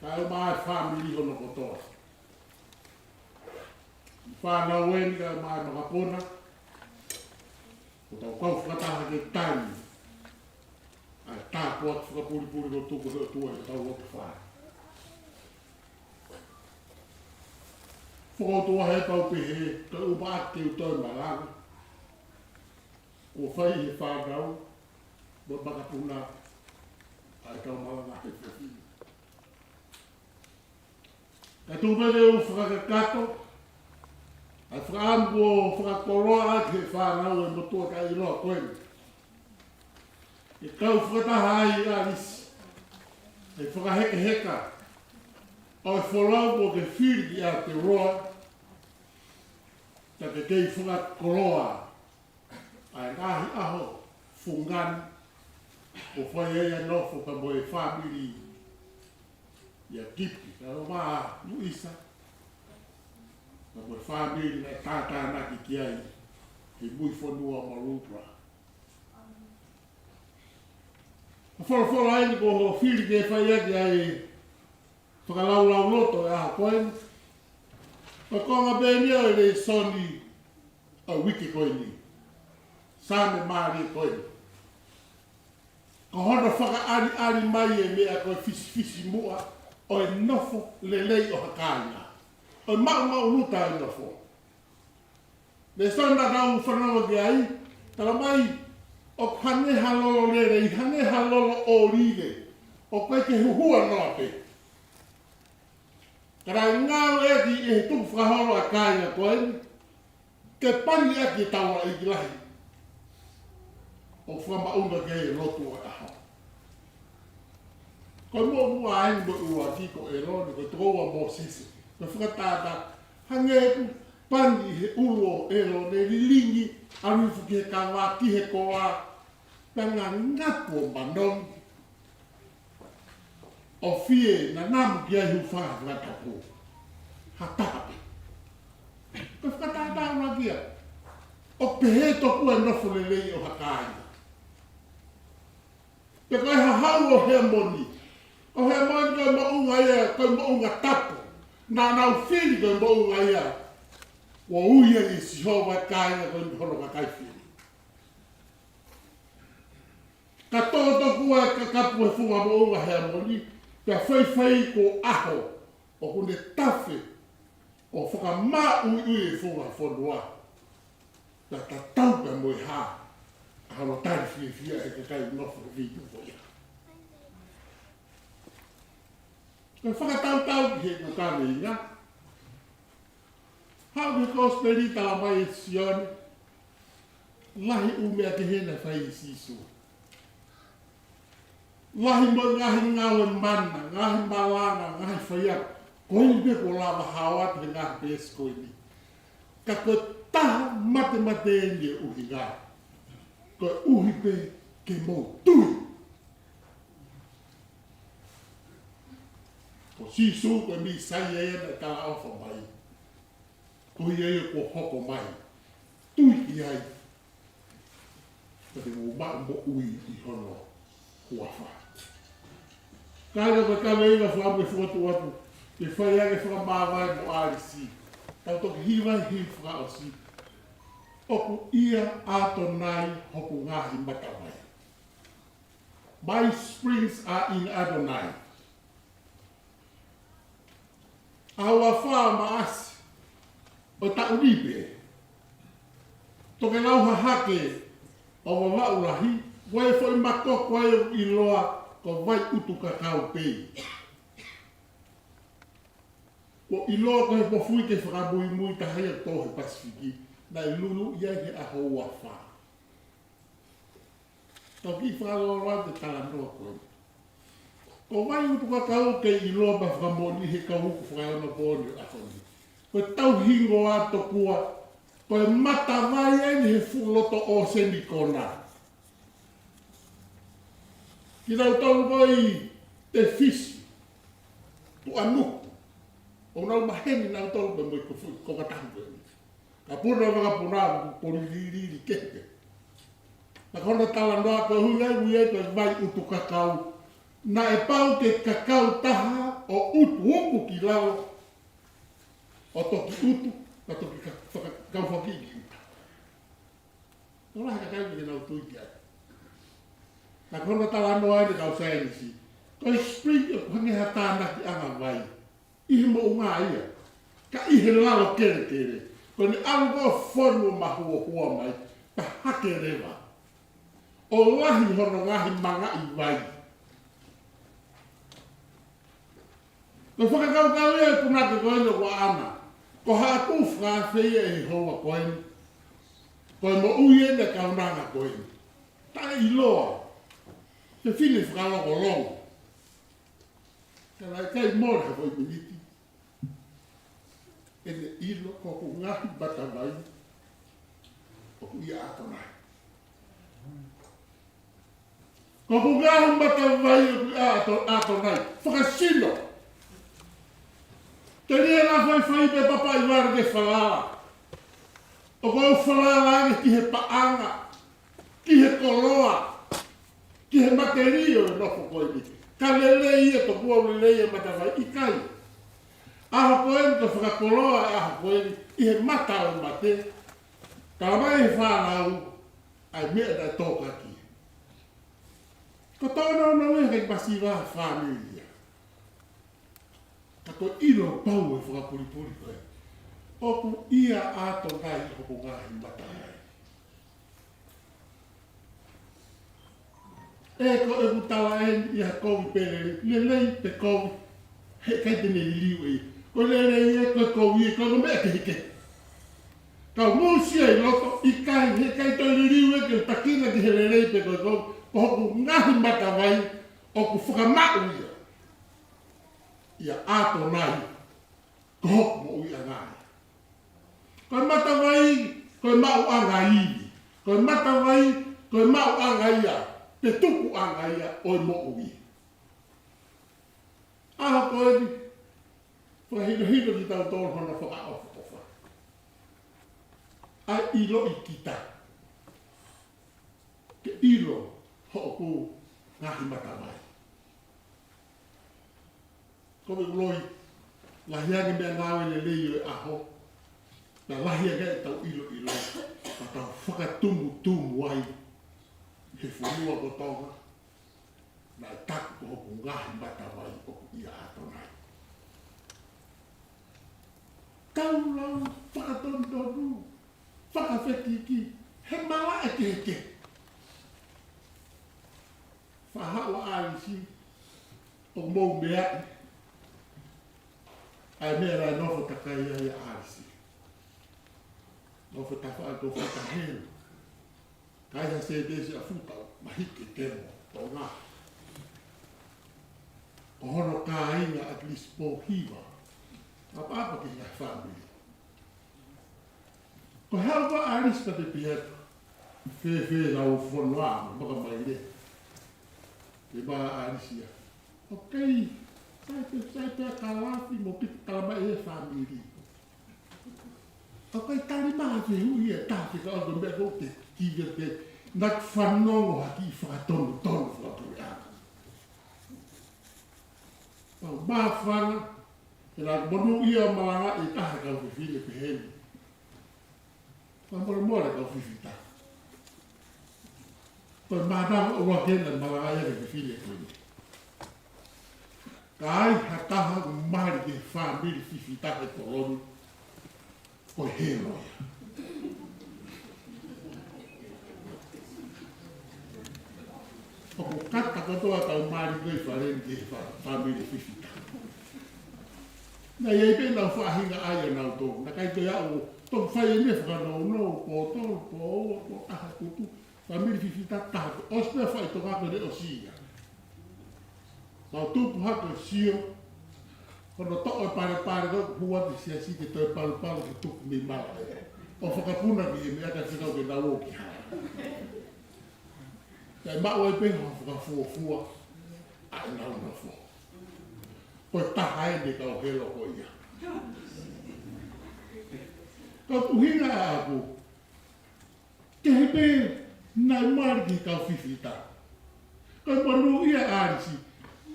kai o mai whamiri hono kotoa. Whanau weni kai o mai makapona. Ko tau kau whakataha ke tani. Ai tā kuat whakapuri ko tuku heo tua I tau lotu whare. Whakatua he pau pehe, ka upa ake u tau maranga. Ko whai he whānau, mo makapuna, ai kau maranga he whahi. Ka tūpere u whakakato, ai whakaampu o whakakoroa ake he whānau e motua ka I roa koeni. E kau whakataha ai arisi, e whakaheke heka, o e wholau mo ke whiri a te roa, ta te kei whakakoroa, ai ngahi aho fungan o whai ea nofo ka mo e whamiri ia kipi, ka o maa Luisa, ka mo e whamiri na tātā naki ki ai, he mui whanua marupra. A whara ai ni ko ho whiri ke whai ea ki ai whakalaulau loto e aha koeni. Pa konga bēnia e le soni a wiki koeni. Sāme maari koeni. Ka hona whakaari mai e mea koe fisi mua o e nofo lelei o hakaina. O e mau luta e nofo. Le sona rau whanawa ki ai, tala mai o hane halolo lere, I hane halolo o rire, o koe ke huhua nope. Karai ngāo e ki e tuku whakahoro a kāinga koeni, ke pani e ki taua I ki lahi. O whamaunga ke e lotu o aho. Koe mua aini mo ua kiko e roni, koe toa mo sisi. Koe whakatāta, hange eku, pani he ulo e roni, lilingi, arufu ki he kawa, ki he koa, panga ngapo manon. O fie na namu ki ai hu whakatapo. Hatape. Koe whakatāta ura kia. O pehe toku e nofo lelei o hakaina. Te koe hahau o he moni. O he moni koe maunga ia, koe maunga tapo. Nā nau whiri koe maunga ia. Wa uia I sihowa kāinga koe mhono ka kai whiri. Ka tō kua ka kapu e whunga maunga he moni. Pea whai ko aho o hune tawhi o whakamā ui e whunga whanua. Ta taupe mo I hā. Halo tari whia e ka kai nofo vidu ko ia. Ka whakatau ki he ko kāne inga. Hau ke kosperita la mai e sione. Lahi umea ke hena whai I sisu. Lahi mo ngahi ngawe mana, ngahi malana, ngahi whaiak, Ko i be ko lava hawa te ngā pēs ko i ni. Ka ko taha mate mate ni e uhi ngā. Ko uhi pe ke mō tui. Ko sisu ko mi sai e na ka awha mai. Tui e ko hoko mai. Tui i ai. Ka te mō mo ui i hono huawha. Kāna ka kame inga whaame whuatu atu. Te whai ake whakamāwai mo ārisi. Tau toki hiwai hi whakaosi. Oku ia ato nai hoku ngahi matawai. My springs are in Adonai. Aua wha maasi. O ta uripe. Toke lauha hake. O wawaurahi. Wai whai makoko ai i loa. Ko vai utu kakao pei. Ko i loa ko he pofui ke whakabui mui ta haia tohe Pasifiki. Nai lulu iai he aho ua wha. Tau ki whakaloa te tala noa koe. Ko vai utu kakao ke i loa ma whakamoni he kauku whakaona pōni a whani. Ko tau hingo ato kua. Ko e mata vai eni he fuloto o semikona. Ki rau tau vai te fisi. Tu anuku. O nau maheni nau tau me moi ko katahu e. Ka puna waka puna ko liriri kepe. Na kona tala noa ko hungai ui ko vai utu kakao. Na e pau ke kakao taha o utu uku ki lao. O toki utu, ka toki kakao whakiki uta. Nora haka kai me nau tui ki ai. Na kona tala noa e kau sainisi. Ko spring o hange hatana ki anga vai. Ihe mo unga ia. Ka ihe lalo kere kere. Ko ni alugo whonu mahua hua mai. Pa hake rewa. O lahi hono ngahi manga i vai. Ko whakakau kau e punake koene wa ana. Ko hatu whawhia e hoa koene. Ko e mo uie ne kaunanga koene. Ta i loa. Te whine whakaloko longo. Ka rai kai mora hoi miniti. E ne ilo koko ngahi bata mai. Oku ia ato nai. Koko ngahi bata mai oku ia ato nai. Whakasino. Te rea la whai pe papa i wara ke whalala. O kou whalala ane ki he paanga. Ki he koloa. Ki he materio e nofo koe ni. Ka lele ia to kua lele ia matawai i kai. Aho koe ni to whakakoloa e aho koe ni i he mata o mate. Ka mai he whanau ai mea dai tōka ki. Ko tōna no e hei masiwa whanau. Ka ko ino pau e whakapuripuri koe. Oku ia ato ngai hoku ngahi matai. E ko e kutawa e ia kowi pere. Lelei te kowi. He kai tene liu e. Ko lelei e koe kowi e koe mea ke hike. Kau mūsia i loto i kai. He kai toi liu e ke takina ki he lelei pe koe kowi. Ko hoku ngahi matawai. Oku whakamau ia. Ia ato nai, ko hoku mo ui angai. Koe matawai, koe mau angai iwi. Koe matawai, koe mau angai ia. Te tuku angai ia, oi mo ui. Aho koe ni, whakahino hino ki tau tōru hana whakaofa ofa. Ai ilo i kita. Ke ilo hoku ngahi matawai. Koe uloi, lahiage mea ngawe le leio e aho, na lahiage e tau ilo ilo, na tau whakatumu tumu ai, he whanua ko tonga, na taku ko hoku ngahi matawai oku ia ato nai. Tau lau whakatondonu, whakawhetiki, he mala e ke heke. Whahawa aisi, o mou mea, ai mea rai nofo takai ai a arisi. Nofo takai ai tō whakahelu. Kai ha se desi a futa, mahike temo, tō ngā. O hono ka inga at least po hiwa, Apa ki ngā whāmiri. Ko hawa aris ka te piatu. Whē rau whanua maka mai re. E mā arisia. Okay, sai te kalafi mo ki kalama e whāmiri. Okay, tari maha te hui e tāte ka ado mea ko te kiga te nak whanongo haki whakatonu whakatonu aka. Pau mā whana, e rā monu ia maanga e taha kau whiwhile pe heni. Pau mora kau whiwhita. Pau mātanga o wakena maanga ia ke whiwhile kwenye. Ka ai hataha umari ke whamiri whiwhita e koronu. Ko he roia. O ko kata katoa tau mari koe wharen ke whamiri whiwhita. Na iei pe nau whahinga aia nau tō. Na kai te au tō whai e me whakanau no, po tō, po oa, po aha kutu. Whamiri whiwhita tāko. Os mea whai tō kako re o sia. Tau tūpu hako sio. Kono to'o pare ko hua te sia si ke toi paru ke tuku mi mala. O whakapuna ki e mea ka whikau ke nau o ki haa. Kai mao e penga whakafua a e nau na fua. Koe taha e ne kau helo ko ia. Kau tuhinga a aku. Ke he pe nai mari ki kau whiwhita. Koe manu ia arisi.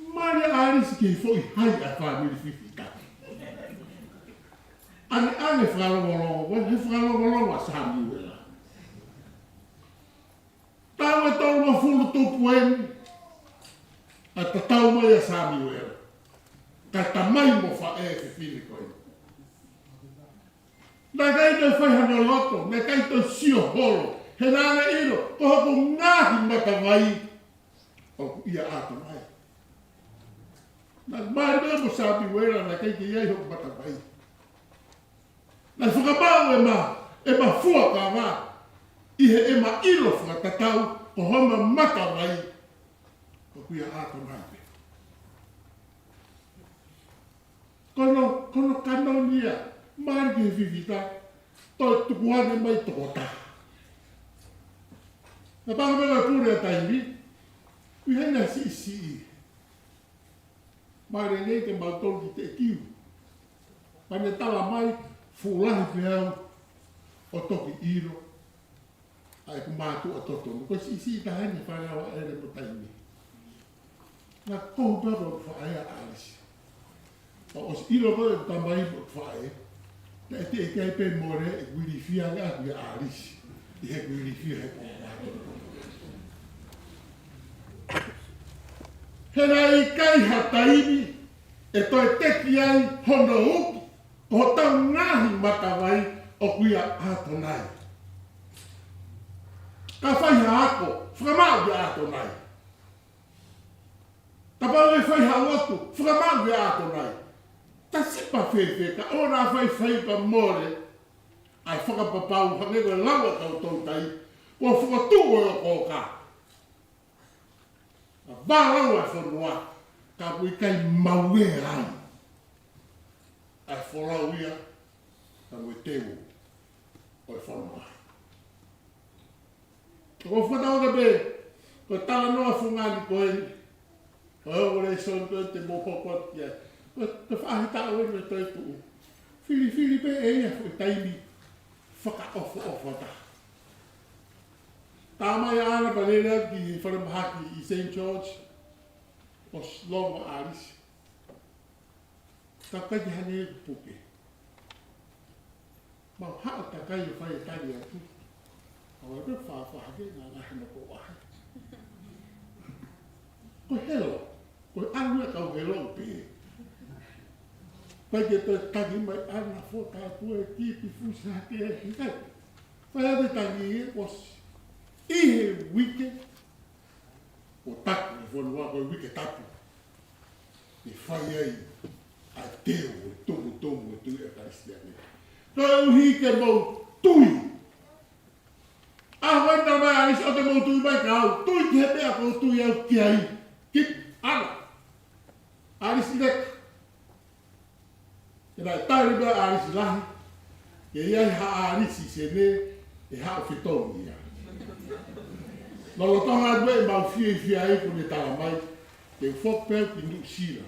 Mari arisi ki foi hai a whamiri whiwhita. Ane whakalongolongo, he whakalongolongo a sami uela. Tau e tau ma fulu tupu eni, a ta tau mai a sami uela. Ka tamai mo wha e whiwhili koe. Nā kai tau whaihana loto, nā kai tau sio holo, he nāna iro, ko hako ngāhi matawai, o ia āta mai. Nā mai mea mo sami uela, nā kai te iei hoko matawai. Nā whakamau e ma fua ka wā, ihe e ma ilo whakatatau, ko homa matawai, o kuia āta mai. Kono kanonia, mari ke whiwhita, toi tukuhane mai tokota. Na pangamanga pūre a taimi, ui hena si. Mare nei te mautolu ki te kiu. Pane tala mai, fulahi pehau, o toki iro. Ai ku mātu o totonu. Ko si ta hene whanau a ere mo taimi. Na kohu pēro whaea alisi. O si ilo koe tamai mo whae, na e te ekai pe more e guirifia ngā kuia ārisi. I he guirifia he kō mātu. Hena i kai hataimi, e toi teki ai hono uki, ko tau ngāhi matawai o kuia ātonai. Ka whaiha ako, whakamau ki ātonai. Ka pau e whaiha watu, whakamau ki ātonai. Ta sipa whewhe, ka ora whai pa more, ai whakapapau hangego lawa kau tautai, ko whakatu o koka. A wārau a whanua, ka pui kai maue ai. Ai whorau ia, ka mui teo o e whanua. Ko whanau ka be, ko tala noa whungani koe, ko ore sonto te mopopot ia, ko te whahita o ene toi tuu. Whiri pe eia ko taimi, whakaofo ta. Tāmai ana palera ki wharamahaki i St. George, o Slongo Arisi. Ka kai hane e puke. Mau haa ka kai o whai e tari atu. Awa te whawhake ngā ngahana ko wahe. Ko helo, ko anu e kau helo o pe. Pai ke toi tangi mai ana whota atu e kipi fusa ke e hikai. Whai ate tangi e osi. Ihe wike o tapu, e whanua koe wike tapu. E whai ai a teo e tomu e tui e karistiane. Koe uhi ke mau tui. Ahoi ta mai anis o te mau tui mai ka au. Tui ki he mea ko tui au ki ai. Kip, ana. Anis lek. E nai si lahi, ke ia ha arisi se ne e ha o whitongi ia. Na lo tonga dwe mau fia e ko ne tala mai, ke whokpeu ki nuk sira.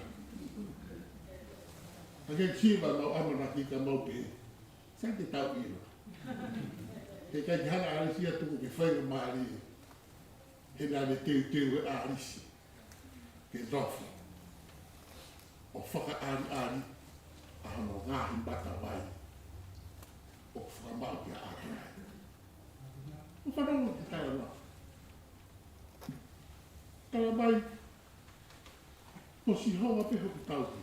Ake sira mau amana ki ka mau pe, sa te tau ira. Ke kai hana arisi atu ke whainga maari e. He nā ne teu e arisi, ke rofu. O whaka ari, a hano ngāhi mbata wai, o whakamau ki a ārai. O whanau ki tala nā. Tala mai, o si hoa peho ki tauki.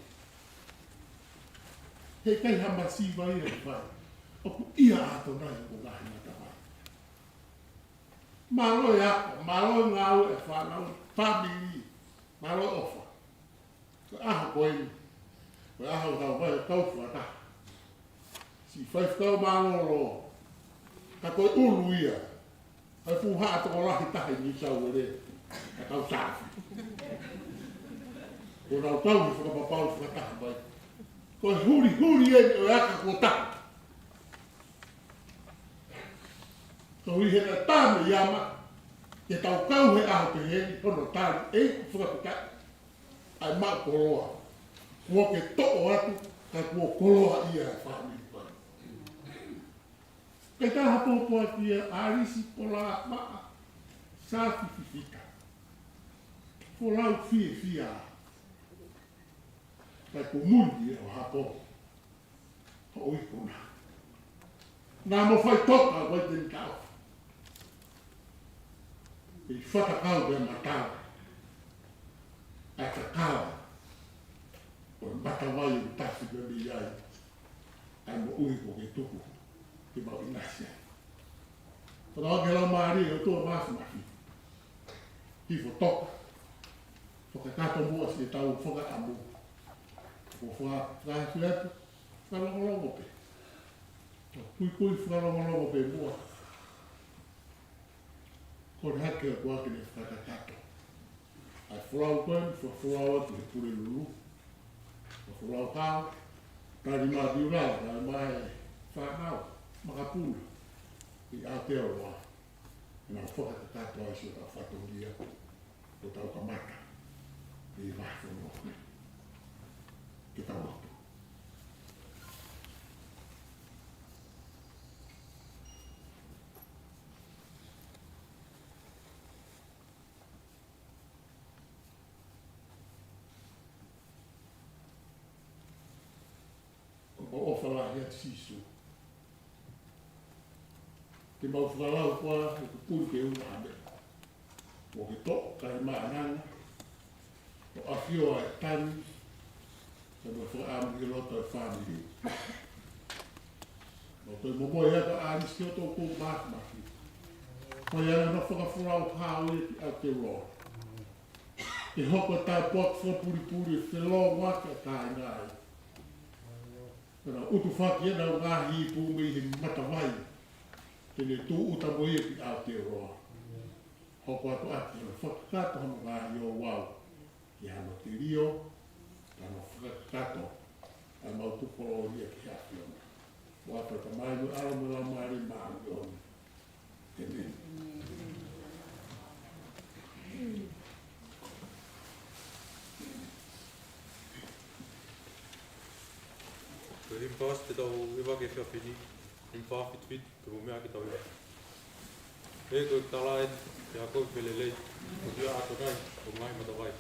He kai hama si vai e whai, o ku ia ato nai o ngāhi mbata wai. Malo e ako, malo ngau e whanau, family, malo ofa. Ko aha koe ni, ko aha o tau vai o tau whata. Si whaifkau māngoro, ka koe ulu ia, ai puha atoko lahi tahi ni sau e re, ka tau sāwhi. Ko nau tau ni whakapapau whakataha vai. Koe huri e o aka ko taha. Ko hui he na tāme iama, ke tau kau he aho te heni, hono tāri, e ku whakapika, ai mā koloa. Kua ke to'o atu, ka kua koloa ia e whāmiri pai. Kei taha pōpua kia arisi pola maa, sā whiwhika. Polau fia. Kai ko muli e o hapo. Ho oi kona. Nā mo whai toka wai teni kau. E whatakau e matawa. A ka kawa. O matawai o tasi me mi iai. Ai mo ui ko ke tuku. Ke mau inasia. Whanau ke lau maari o tua mafi. Hifo toka. Whakatato mua si e tau whaka amu. O whakasiletu. Whalongolongo pe. Kui whalongolongo pe mua. Ko ne hake a kua ke ne whakatato. Ai whalau koe, whalau atu he pure lulu. Whalau kau, tari maa diurau, tari maa e whanau, makapuna. I Aotearoa. Nā whakatato ai so ta whatongia. O tau kamata. I whafongo. Ke tau atu. O whala hea sisu. Te mau whalau kua e ku puri ke una ame. O ke to, kai maananga. O awhio a e tani. Sa me whaamu ke loto e whamiri. O toi momoe hea ka anis ki o tō kou mākmaki. Koe ana no whakawhurau hao e ki Aotearoa. Ke hoko tā pot whapuri e whelo waka kai ngai. Tana utu whaki ena o ngāhi i pūmi he matawai. Tene tū uta mo ia ki Aotearoa. Hoko atu ati ana whakakato hama ngāhi o wau. Ki hama te rio, tana whakakato. Ai mau tuporo o ia ki Aotearoa. Wata ka mai no ara mo la maari maari o ni. Tene. Rimpas te tau iwa ke whiawhini, rimpa whitwhit, ke mo mea ki tau iwa. E koe tala e, te a koe pelelei, o tia ato kai, o ngai matawai.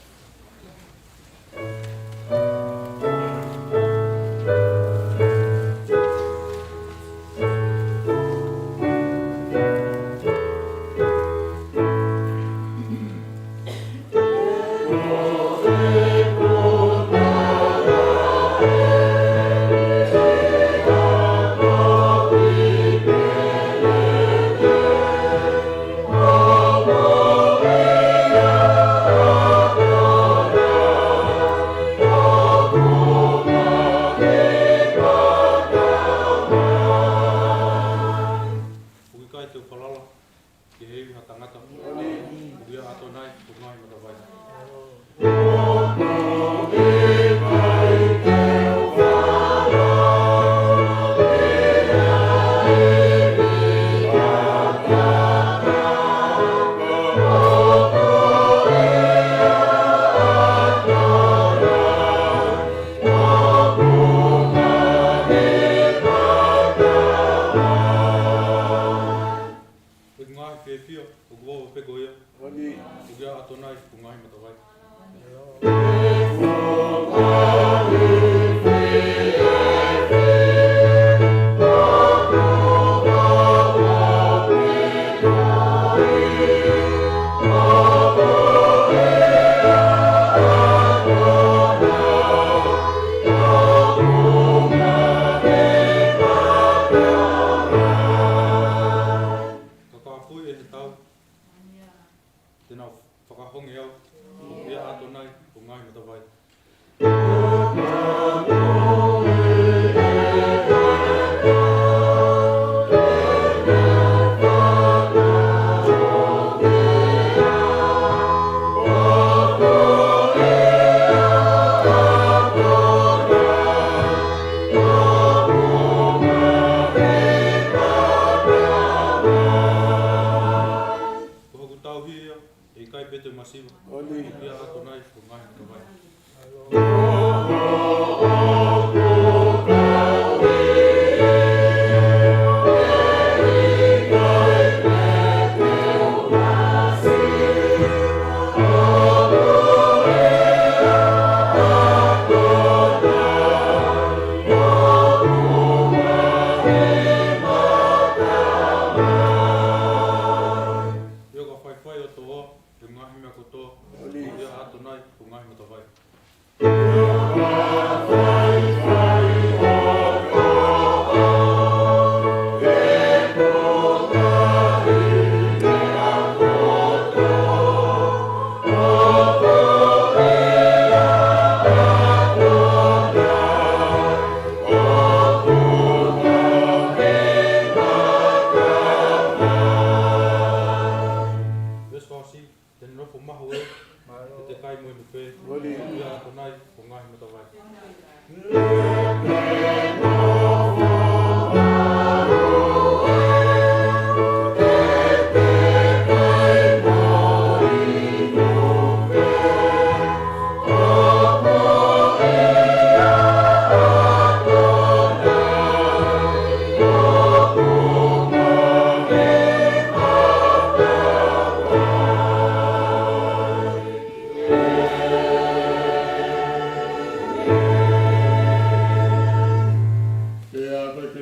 Oh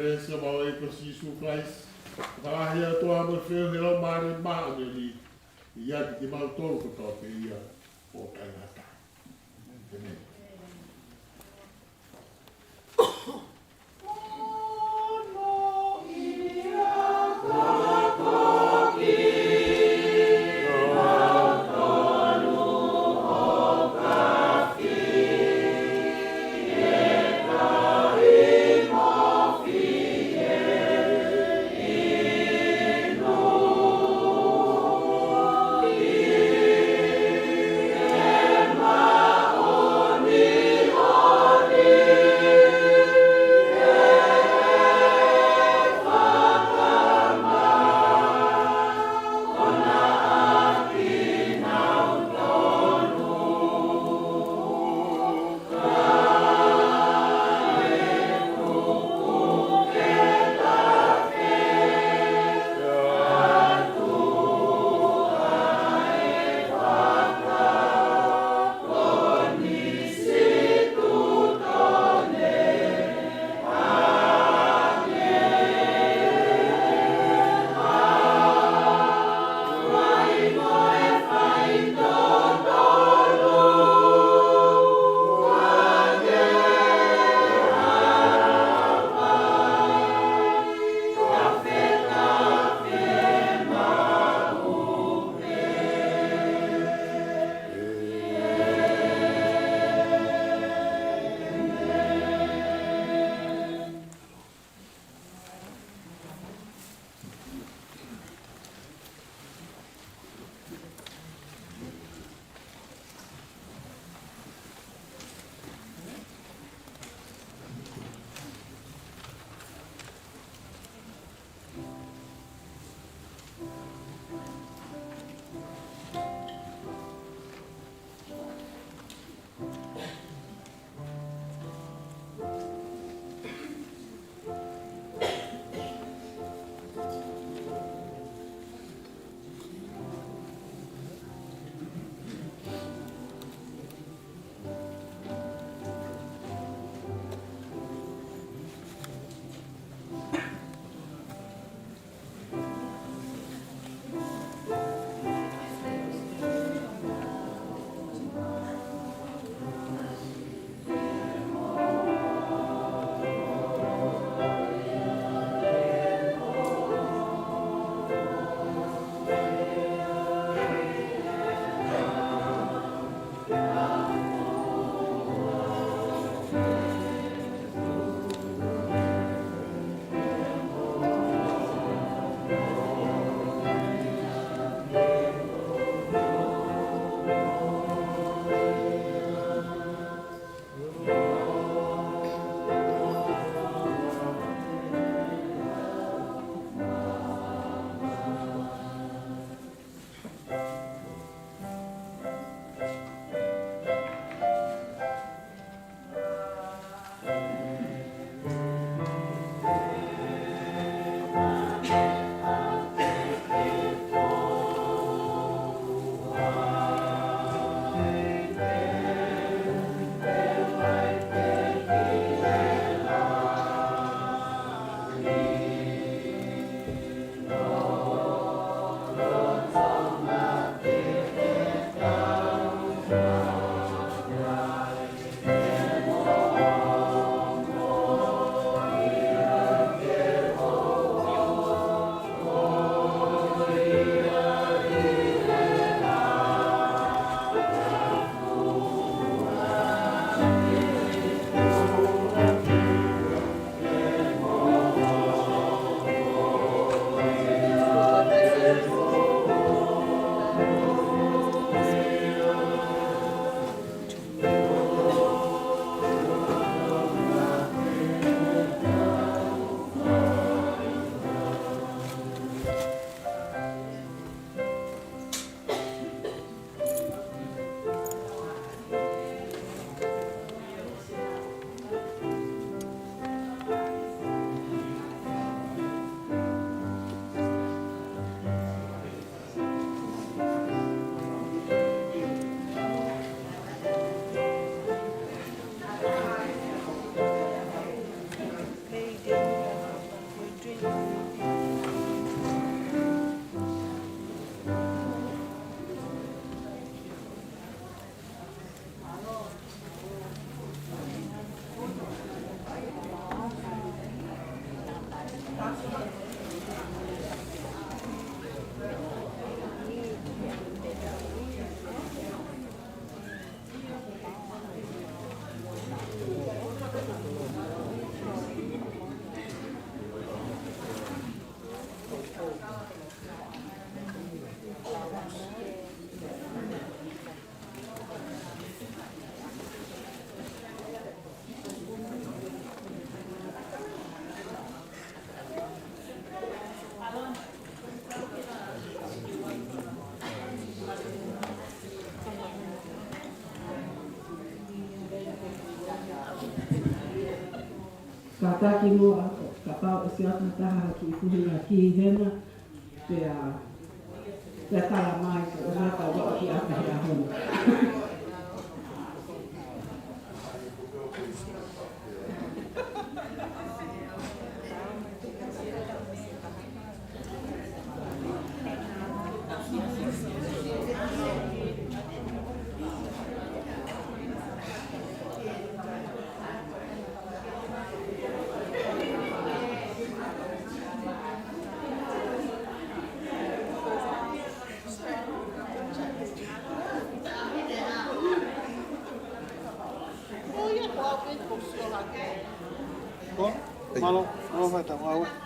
Teresa mau e ko sisu Christ. Whakahia toa mo whio he lau maare maa me li. Ia ki mau tolu ko tau pe ia o kai ngata. Amen. Oh Ka taki mua ka pau e sia ka taha ki fuhi a ki hena te tala mai ka o nata wa ki a ka hea hona. Malo, malo vai tá mal.